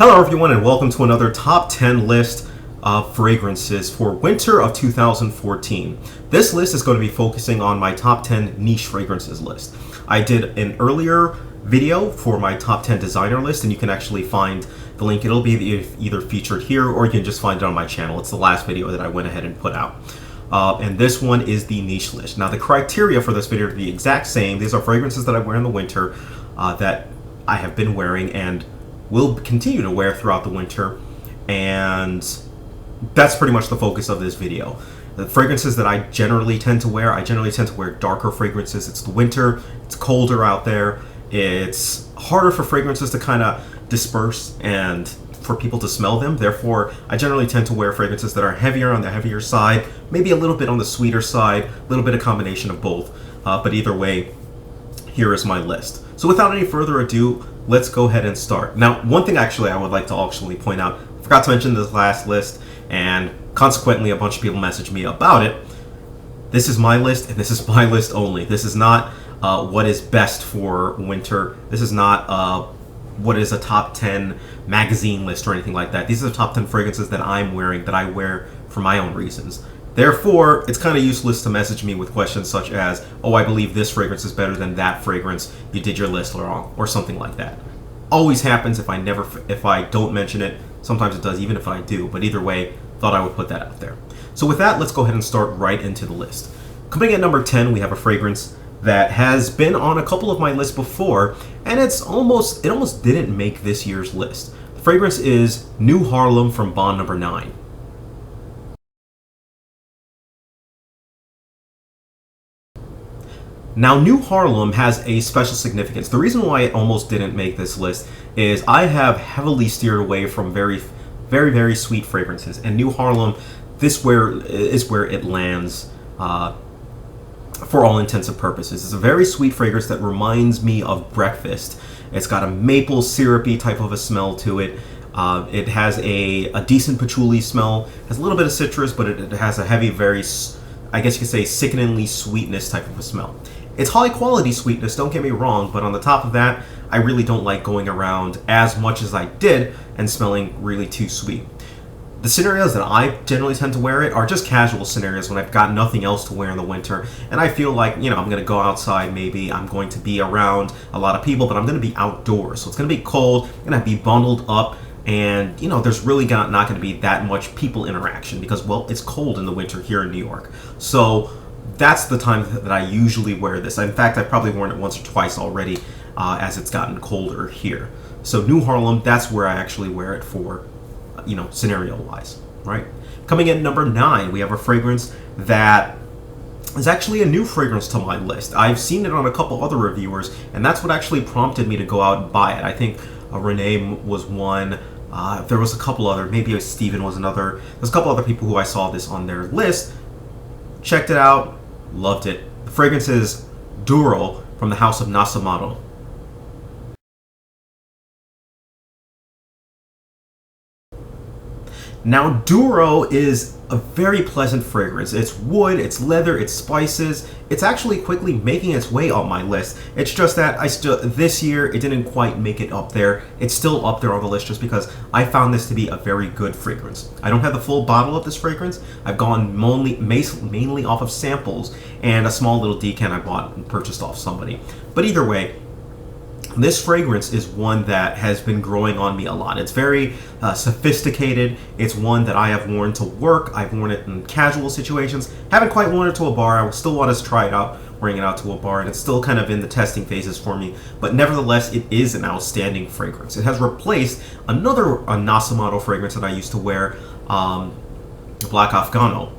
Hello everyone and welcome to another top 10 list of fragrances for winter of 2014. This list is going to be focusing on my top 10 niche fragrances list. I did an earlier video for my top 10 designer list and you can actually find the link. It'll be either featured here or you can just find it on my channel. It's the last video that I went ahead and put out. And this one is the niche list. Now the criteria for this video are the exact same. These are fragrances that I wear in the winter that I have been wearing and will continue to wear throughout the winter, and that's pretty much the focus of this video. The fragrances that I generally tend to wear darker fragrances. It's the winter, it's colder out there, it's harder for fragrances to kind of disperse and for people to smell them. Therefore, I generally tend to wear fragrances that are heavier on the heavier side, maybe a little bit on the sweeter side, a little bit of combination of both. But either way, here is my list. So without any further ado, let's go ahead and start. Now, one thing actually I would like to actually point out, I forgot to mention this last list, and consequently a bunch of people messaged me about it. This is my list, and this is my list only. This is not what is best for winter. This is not what is a top 10 magazine list or anything like that. These are the top 10 fragrances that I'm wearing, that I wear for my own reasons. Therefore, it's kind of useless to message me with questions such as, oh, I believe this fragrance is better than that fragrance, you did your list wrong, or something like that. Always happens if I don't mention it. Sometimes it does, even if I do, but either way, thought I would put that out there. So with that, let's go ahead and start right into the list. Coming at number 10, we have a fragrance that has been on a couple of my lists before, and it almost didn't make this year's list. The fragrance is New Harlem from Bond Number 9. Now, New Harlem has a special significance. The reason why it almost didn't make this list is I have heavily steered away from very, very sweet fragrances, and New Harlem, is where it lands for all intents and purposes. It's a very sweet fragrance that reminds me of breakfast. It's got a maple syrupy type of a smell to it. It has a decent patchouli smell. It has a little bit of citrus, but it has a heavy, very, I guess you could say, sickeningly sweetness type of a smell. It's high quality sweetness, don't get me wrong, but on the top of that, I really don't like going around as much as I did and smelling really too sweet. The scenarios that I generally tend to wear it are just casual scenarios when I've got nothing else to wear in the winter, and I feel like, I'm going to go outside, maybe I'm going to be around a lot of people, but I'm going to be outdoors, so it's going to be cold, I'm going to be bundled up, and there's really not going to be that much people interaction because, well, it's cold in the winter here in New York. So that's the time that I usually wear this. In fact, I've probably worn it once or twice already as it's gotten colder here. So New Harlem, that's where I actually wear it for, scenario wise, right? Coming in number 9, we have a fragrance that is actually a new fragrance to my list. I've seen it on a couple other reviewers, and that's what actually prompted me to go out and buy it. I think Renee was one. There was a couple other, maybe Steven was another. There's a couple other people who I saw this on their list. Checked it out, loved it. The fragrance is Duro from the House of Nasamaro. Now, Duro is a very pleasant fragrance. It's wood, it's leather, it's spices. It's actually quickly making its way on my list. It's just that this year, it didn't quite make it up there. It's still up there on the list just because I found this to be a very good fragrance. I don't have the full bottle of this fragrance. I've gone mainly off of samples and a small little decan I bought and purchased off somebody. But either way, this fragrance is one that has been growing on me a lot. It's very sophisticated. It's one that I have worn to work. I've worn it in casual situations. Haven't quite worn it to a bar. I still want to try it out, wearing it out to a bar, and it's still kind of in the testing phases for me. But nevertheless, it is an outstanding fragrance. It has replaced another Nasamaro fragrance that I used to wear, Black Afghano.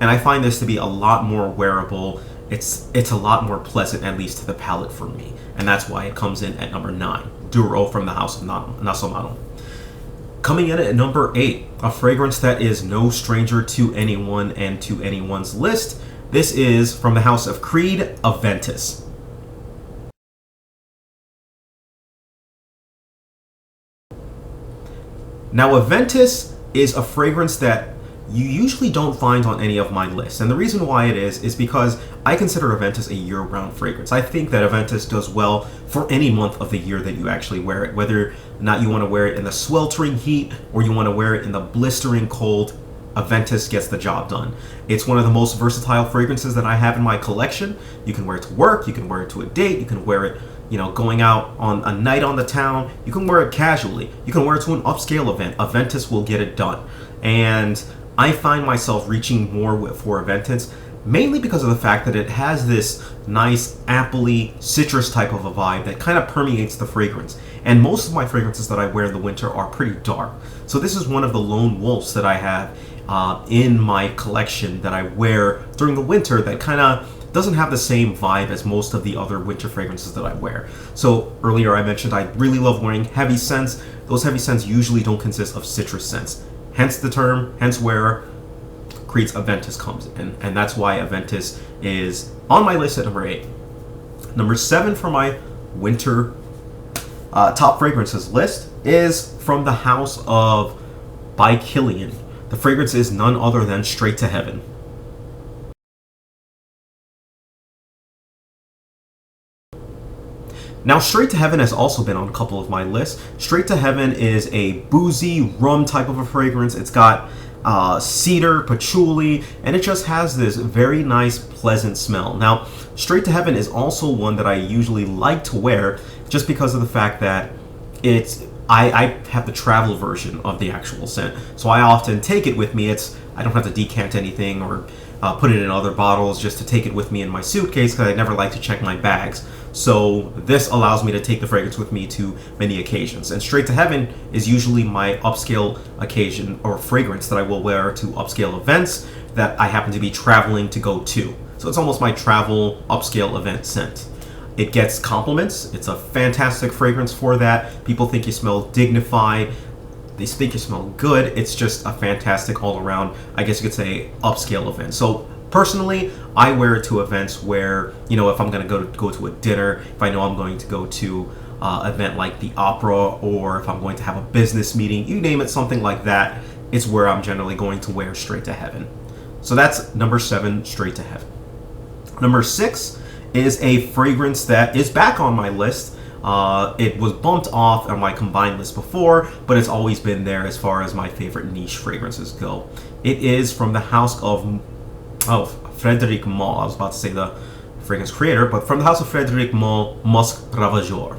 And I find this to be a lot more wearable. It's a lot more pleasant, at least to the palate for me. And that's why it comes in at number 9, Duro from the House of Nasamaro. Coming in at number 8, a fragrance that is no stranger to anyone and to anyone's list. This is from the House of Creed, Aventus. Now, Aventus is a fragrance that you usually don't find on any of my lists. And the reason why it is because I consider Aventus a year-round fragrance. I think that Aventus does well for any month of the year that you actually wear it, whether or not you want to wear it in the sweltering heat or you want to wear it in the blistering cold. Aventus gets the job done. It's one of the most versatile fragrances that I have in my collection. You can wear it to work, you can wear it to a date, you can wear it, going out on a night on the town. You can wear it casually. You can wear it to an upscale event. Aventus will get it done. And I find myself reaching more for Aventus mainly because of the fact that it has this nice appley citrus type of a vibe that kind of permeates the fragrance. And most of my fragrances that I wear in the winter are pretty dark. So this is one of the lone wolves that I have in my collection that I wear during the winter that kind of doesn't have the same vibe as most of the other winter fragrances that I wear. So earlier I mentioned I really love wearing heavy scents. Those heavy scents usually don't consist of citrus scents. Hence the term, hence where Creed's Aventus comes in. And that's why Aventus is on my list at number 8. Number 7 for my winter top fragrances list is from the house of by Kilian. The fragrance is none other than Straight to Heaven. Now, Straight to Heaven has also been on a couple of my lists. Straight to Heaven is a boozy rum type of a fragrance. It's got cedar, patchouli, and it just has this very nice, pleasant smell. Now, Straight to Heaven is also one that I usually like to wear just because of the fact that I have the travel version of the actual scent. So I often take it with me. I don't have to decant anything or put it in other bottles just to take it with me in my suitcase because I never like to check my bags. So this allows me to take the fragrance with me to many occasions. And Straight to Heaven is usually my upscale occasion or fragrance that I will wear to upscale events that I happen to be traveling to go to. So it's almost my travel upscale event scent. It gets compliments. It's a fantastic fragrance for that. People think you smell dignified. They think you smell good. It's just a fantastic all-around, I guess you could say, upscale event. So personally, I wear it to events where, if I'm going to go to a dinner, if I know I'm going to go to an event like the opera, or if I'm going to have a business meeting, you name it, something like that, it's where I'm generally going to wear Straight to Heaven. So that's number 7, Straight to Heaven. Number 6 is a fragrance that is back on my list. It was bumped off on my combined list before, but it's always been there as far as my favorite niche fragrances go. It is from the house of Frédéric Malle. I was about to say the fragrance creator, but from the house of Frédéric Malle, Musc Ravageur.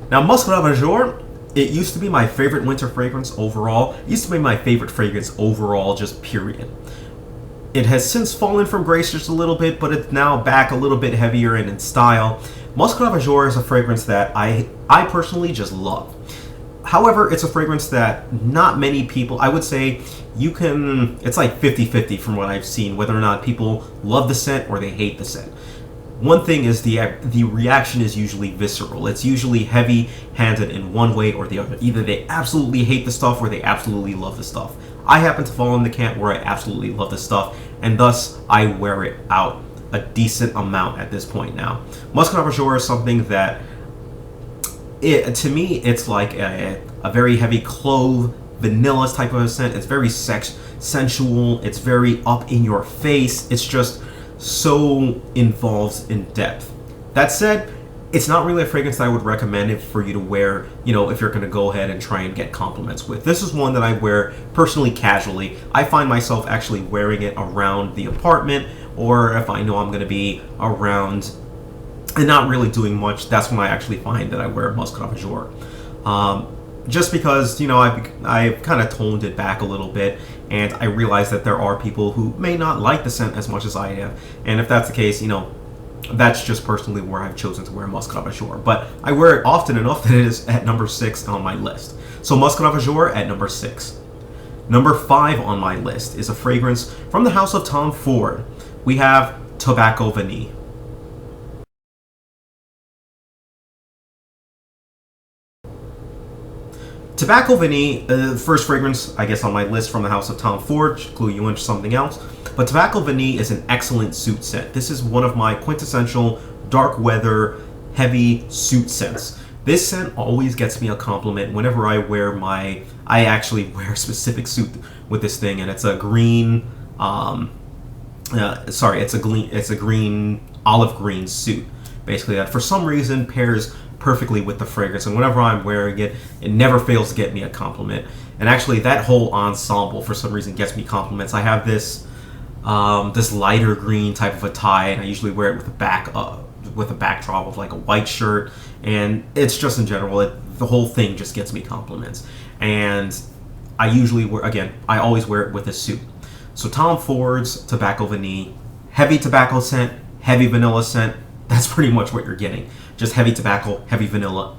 Now, Musc Ravageur, it used to be my favorite winter fragrance overall. It used to be my favorite fragrance overall, just period. It has since fallen from grace just a little bit, but it's now back a little bit heavier and in style. Musc Ravageur is a fragrance that I personally just love. However, it's a fragrance that not many people, I would say it's like 50-50 from what I've seen, whether or not people love the scent or they hate the scent. One thing is the reaction is usually visceral. It's usually heavy-handed in one way or the other. Either they absolutely hate the stuff or they absolutely love the stuff. I happen to fall in the camp where I absolutely love the stuff, and thus I wear it out a decent amount at this point now. Musc Ravageur is something that, to me, it's like a very heavy clove, vanilla type of a scent. It's very sensual. It's very up in your face. It's just so involved in depth. That said, it's not really a fragrance that I would recommend it for you to wear, if you're going to go ahead and try and get compliments with. This is one that I wear personally casually. I find myself actually wearing it around the apartment, or if I know I'm going to be around and not really doing much, that's when I actually find that I wear Musc Ravageur. Just because, I've kind of toned it back a little bit, and I realize that there are people who may not like the scent as much as I have. And if that's the case, that's just personally where I've chosen to wear Musc Ravageur. But I wear it often enough that it is at number 6 on my list. So Musc Ravageur at number 6. Number 5 on my list is a fragrance from the house of Tom Ford. We have Tobacco Vanille. Tobacco Vanille, the first fragrance, I guess, on my list from the house of Tom Ford, to clue you into something else. But Tobacco Vanille is an excellent suit scent. This is one of my quintessential dark weather, heavy suit scents. This scent always gets me a compliment whenever I actually wear a specific suit with this thing, and it's a green, it's a green, olive green suit, basically, that for some reason pairs perfectly with the fragrance, and whenever I'm wearing it, it never fails to get me a compliment. And actually, that whole ensemble for some reason gets me compliments. I have this lighter green type of a tie, and I usually wear it with a backdrop of like a white shirt, and it's just in general, the whole thing just gets me compliments. And I always wear it with a suit. So Tom Ford's Tobacco Vanille, heavy tobacco scent, heavy vanilla scent. That's pretty much what you're getting. Just heavy tobacco, heavy vanilla,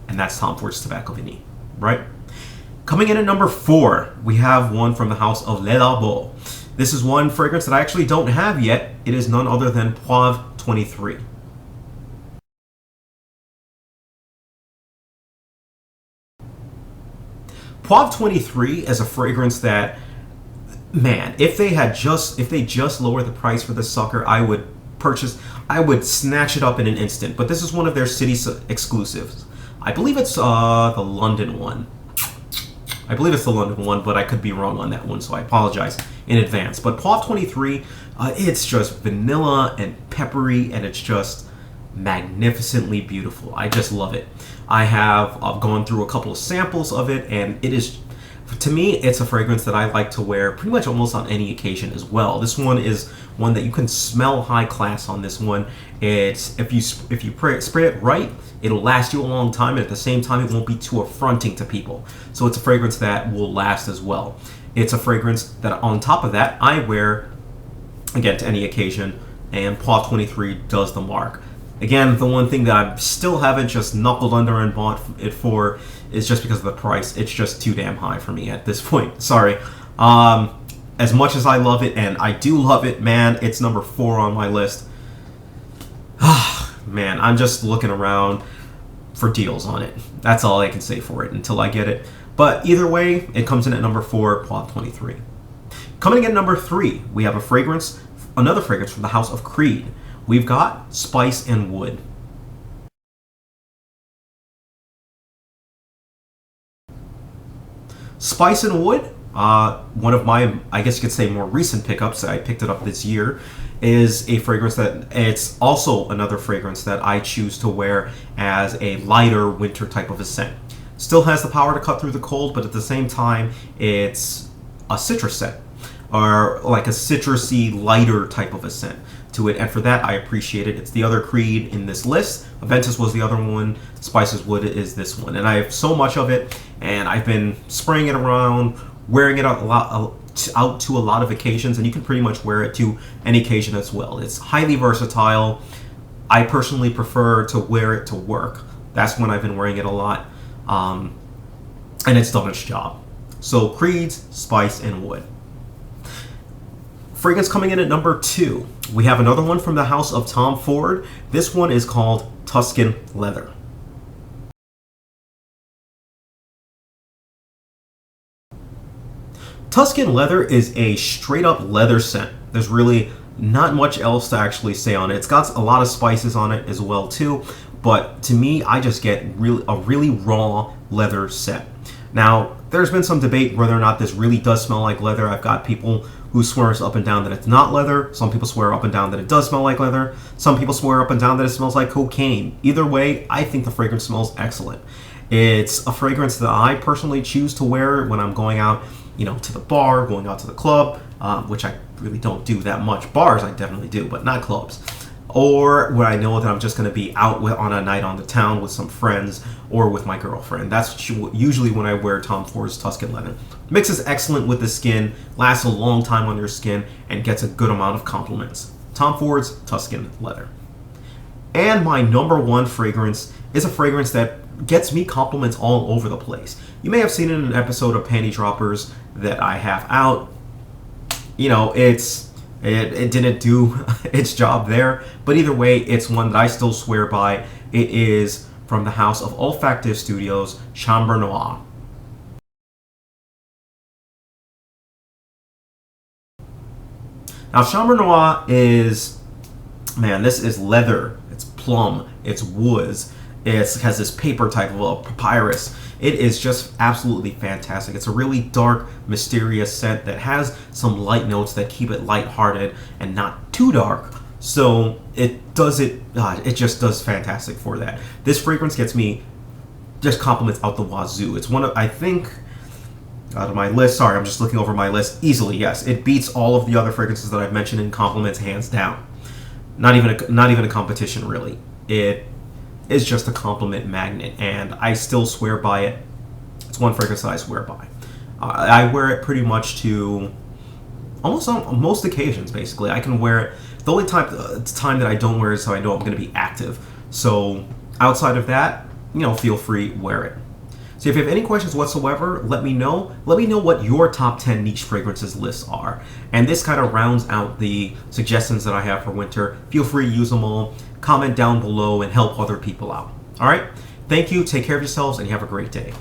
and that's Tom Ford's Tobacco Vanille, right? Coming in at number 4, we have one from the house of Le Labo. This is one fragrance that I actually don't have yet. It is none other than Poivre 23. Poivre 23 is a fragrance that, man, if they just lowered the price for this sucker, I would snatch it up in an instant. But this is one of their city exclusives. I believe it's the London one. But I could be wrong on that one, so I apologize in advance. But Poivre 23, it's just vanilla and peppery, and it's just magnificently beautiful. I just love it. I've gone through a couple of samples of it, and it is, to me, it's a fragrance that I like to wear pretty much almost on any occasion as well. This one is one that you can smell high class on this one. It's if you spray it right, it'll last you a long time, and at the same time, it won't be too affronting to people. So it's a fragrance that will last as well. It's a fragrance that, on top of that, I wear, again, to any occasion, and Poivre 23 does the mark. Again, the one thing that I still haven't just knuckled under and bought it for is just because of the price. It's just too damn high for me at this point. Sorry. As much as I love it, and I do love it, man, it's number 4 on my list. Man, I'm just looking around for deals on it. That's all I can say for it until I get it. But either way, it comes in at number 4, Poivre 23. Coming in at number 3, we have another fragrance from the house of Creed. We've got Spice and Wood. Spice and Wood, one of my, I guess you could say, more recent pickups. I picked it up this year. Is a fragrance that it's also another fragrance that I choose to wear as a lighter winter type of a scent. Still has the power to cut through the cold, but at the same time, it's a citrus scent, or like a citrusy, lighter type of a scent to it, and for that I appreciate it. It's the other Creed in this list. Aventus was the other one. Spices Wood is this one, and I have so much of it, and I've been spraying it around, wearing it out to a lot of occasions, and you can pretty much wear it to any occasion as well. It's highly versatile. I personally prefer to wear it to work. That's when I've been wearing it a lot, and it's done its job. So Creed's Spice and Wood. Fragrance coming in at number 2. We have another one from the house of Tom Ford. This one is called Tuscan Leather. Tuscan Leather is a straight up leather scent. There's really not much else to actually say on it. It's got a lot of spices on it as well too, but to me, I just get a really raw leather scent. Now, there's been some debate whether or not this really does smell like leather. I've got people who swears up and down that it's not leather. Some people swear up and down that it does smell like leather. Some people swear up and down that it smells like cocaine. Either way, I think the fragrance smells excellent. It's a fragrance that I personally choose to wear when I'm going out, to the bar, going out to the club, which I really don't do that much. Bars I definitely do, but not clubs. Or when I know that I'm just going to be out on a night on the town with some friends or with my girlfriend. That's usually when I wear Tom Ford's Tuscan Leather. Mixes excellent with the skin, lasts a long time on your skin, and gets a good amount of compliments. Tom Ford's Tuscan Leather. And my number 1 fragrance is a fragrance that gets me compliments all over the place. You may have seen it in an episode of Panty Droppers that I have out. It didn't do its job there, but either way, it's one that I still swear by. It is from the house of Olfactive Studios, Chambre Noire. Now, Chambre Noire is, man, this is leather, it's plum, it's woods, It has this paper type of a papyrus. It is just absolutely fantastic. It's a really dark, mysterious scent that has some light notes that keep it lighthearted and not too dark. So it does it. It just does fantastic for that. This fragrance gets me just compliments out the wazoo. It's one of, I think, out of my list. Sorry, I'm just looking over my list. Easily, yes, it beats all of the other fragrances that I've mentioned in compliments, hands down. Not even a competition, really. It is just a compliment magnet, and I still swear by it. It's one fragrance that I swear by. I wear it pretty much to almost on most occasions. Basically, I can wear it. The only time that I don't wear it is so I know I'm going to be active. So outside of that, feel free, wear it. So if you have any questions whatsoever, let me know. Let me know what your top 10 niche fragrances lists are. And this kind of rounds out the suggestions that I have for winter. Feel free to use them all. Comment down below and help other people out. All right? Thank you. Take care of yourselves and you have a great day.